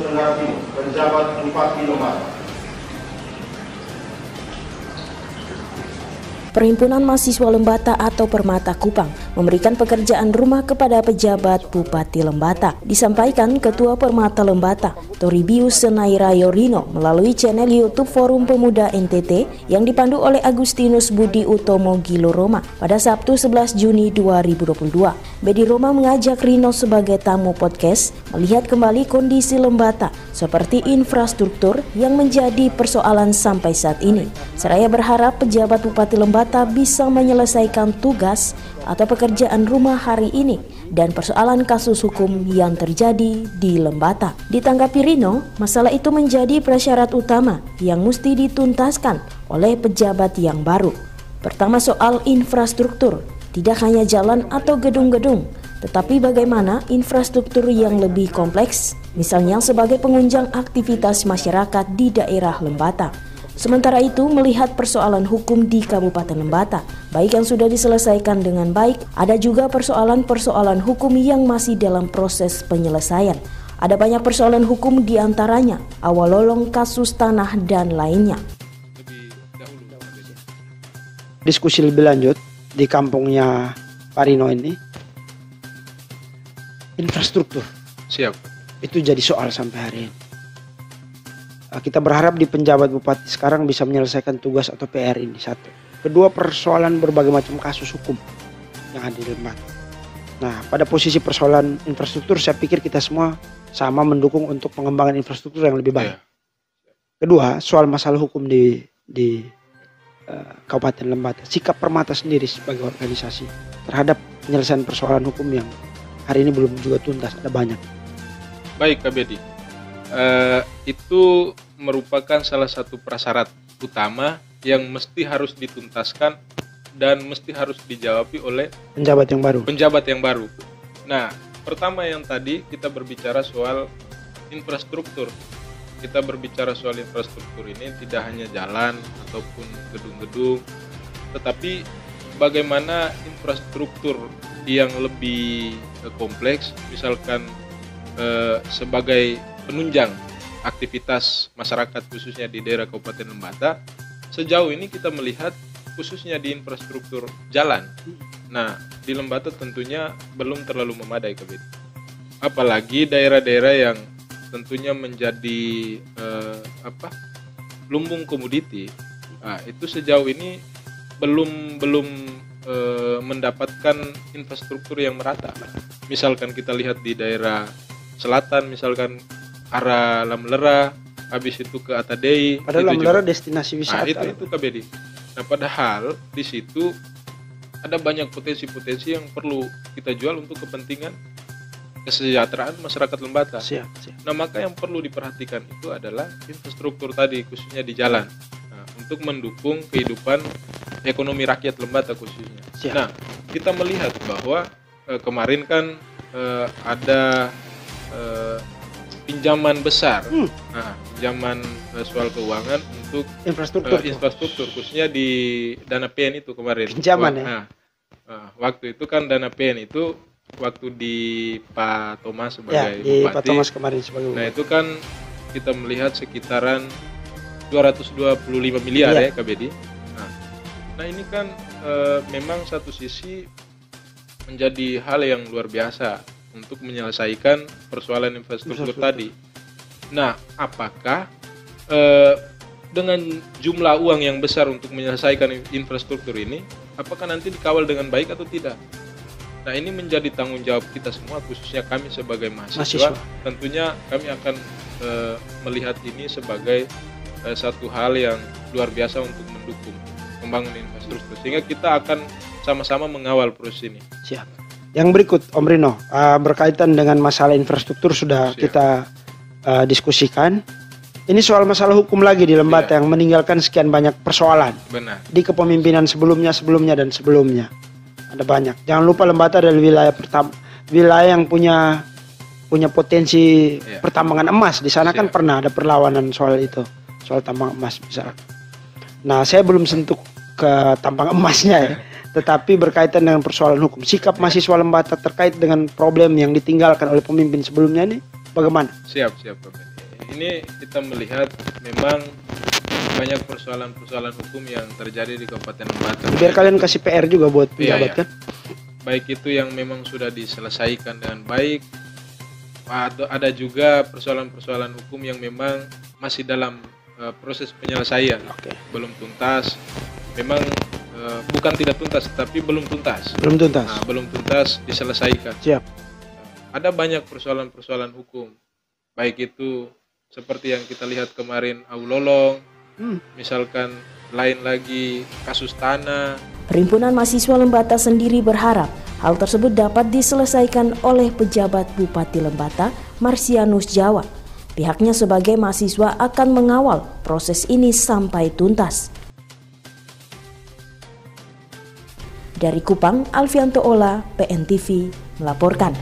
Tenggara Timur, penjabat Bupati Lembata. Perhimpunan Mahasiswa Lembata atau Permata Kupang memberikan pekerjaan rumah kepada pejabat Bupati Lembata. Disampaikan Ketua Permata Lembata, Toribio Senaira Yorino melalui channel YouTube Forum Pemuda NTT yang dipandu oleh Agustinus Budi Utomo Gilo Roma pada Sabtu 11 Juni 2022. Bedi Roma mengajak Rino sebagai tamu podcast melihat kembali kondisi Lembata seperti infrastruktur yang menjadi persoalan sampai saat ini. Seraya berharap pejabat Bupati Lembata bisa menyelesaikan tugas atau pekerjaan rumah hari ini dan persoalan kasus hukum yang terjadi di Lembata. Ditanggapi Rino, masalah itu menjadi prasyarat utama yang mesti dituntaskan oleh pejabat yang baru. Pertama, soal infrastruktur, tidak hanya jalan atau gedung-gedung, tetapi bagaimana infrastruktur yang lebih kompleks, misalnya sebagai penunjang aktivitas masyarakat di daerah Lembata. Sementara itu, melihat persoalan hukum di Kabupaten Lembata, baik yang sudah diselesaikan dengan baik, ada juga persoalan-persoalan hukum yang masih dalam proses penyelesaian. Ada banyak persoalan hukum di antaranya, awal lolong kasus tanah dan lainnya. Diskusi lebih lanjut di kampungnya Pak Rino ini, infrastruktur. Siap. Itu jadi soal sampai hari ini. Kita berharap di penjabat bupati sekarang bisa menyelesaikan tugas atau PR ini, satu. Kedua, persoalan berbagai macam kasus hukum yang ada di Lembata. Nah, pada posisi persoalan infrastruktur, saya pikir kita semua sama mendukung untuk pengembangan infrastruktur yang lebih baik. Kedua, soal masalah hukum di Kabupaten Lembata, sikap Permata sendiri sebagai organisasi terhadap penyelesaian persoalan hukum yang hari ini belum juga tuntas, ada banyak. Baik, Kak Bedi. Itu merupakan salah satu prasyarat utama yang mesti harus dituntaskan dan mesti harus dijawabi oleh penjabat yang baru. Nah, pertama yang tadi kita berbicara soal infrastruktur. Kita berbicara soal infrastruktur ini tidak hanya jalan ataupun gedung-gedung, tetapi bagaimana infrastruktur yang lebih kompleks, misalkan sebagai penunjang aktivitas masyarakat khususnya di daerah Kabupaten Lembata. Sejauh ini kita melihat khususnya di infrastruktur jalan. Nah, di Lembata tentunya belum terlalu memadai, Kak. Apalagi daerah-daerah yang tentunya menjadi lumbung komoditi. Nah, itu sejauh ini belum mendapatkan infrastruktur yang merata. Misalkan kita lihat di daerah selatan, misalkan arah Lamlera, habis itu ke Atadei. Padahal Lamlera destinasi wisata. Nah, itu Kak Bedi. Nah, padahal di situ ada banyak potensi-potensi yang perlu kita jual untuk kepentingan kesejahteraan masyarakat Lembata. Siap. Nah, maka yang perlu diperhatikan itu adalah infrastruktur tadi, khususnya di jalan. Nah, untuk mendukung kehidupan ekonomi rakyat Lembata khususnya. Siap. Nah, kita melihat bahwa kemarin kan ada pinjaman besar, pinjaman soal keuangan untuk infrastruktur khususnya di dana PN itu kemarin. Pinjaman ya. Waktu itu kan dana PN itu waktu di Pak Thomas sebagai di bupati. Pak Thomas kemarin sebagai bupati. Nah, itu kan kita melihat sekitaran 225 miliar ya, Kak Bedi. Nah, ini kan memang satu sisi menjadi hal yang luar biasa untuk menyelesaikan persoalan infrastruktur tadi. Nah, apakah dengan jumlah uang yang besar untuk menyelesaikan infrastruktur ini, apakah nanti dikawal dengan baik atau tidak? Nah, ini menjadi tanggung jawab kita semua, khususnya kami sebagai mahasiswa. Tentunya kami akan melihat ini sebagai satu hal yang luar biasa untuk mendukung pembangunan infrastruktur, sehingga kita akan sama-sama mengawal proses ini. Siap. Yang berikut, Om Rino, berkaitan dengan masalah infrastruktur sudah kita diskusikan. Ini soal masalah hukum lagi di Lembata yang meninggalkan sekian banyak persoalan. Benar. Di kepemimpinan sebelumnya dan sebelumnya. Ada banyak. Jangan lupa Lembata adalah wilayah yang punya potensi pertambangan emas. Di sana kan pernah ada perlawanan soal itu, soal tambang emas misalnya. Nah, saya belum sentuh ke tambang emasnya ya. Tetapi berkaitan dengan persoalan hukum, sikap mahasiswa Lembata terkait dengan problem yang ditinggalkan oleh pemimpin sebelumnya ini bagaimana? Siap. ini kita melihat memang banyak persoalan-persoalan hukum yang terjadi di Kabupaten Lembata. Biar kalian kasih PR juga buat pejabat kan? Baik itu yang memang sudah diselesaikan dengan baik, atau ada juga persoalan-persoalan hukum yang memang masih dalam proses penyelesaian, belum tuntas. Memang bukan tidak tuntas, tapi belum tuntas. Belum tuntas diselesaikan. Siap. Ada banyak persoalan-persoalan hukum, baik itu seperti yang kita lihat kemarin Aulolong, misalkan lain lagi kasus tanah. Perhimpunan Mahasiswa Lembata sendiri berharap hal tersebut dapat diselesaikan oleh pejabat Bupati Lembata, Marsianus Jawa. Pihaknya sebagai mahasiswa akan mengawal proses ini sampai tuntas. Dari Kupang, Alfianto Ola, PNTV melaporkan.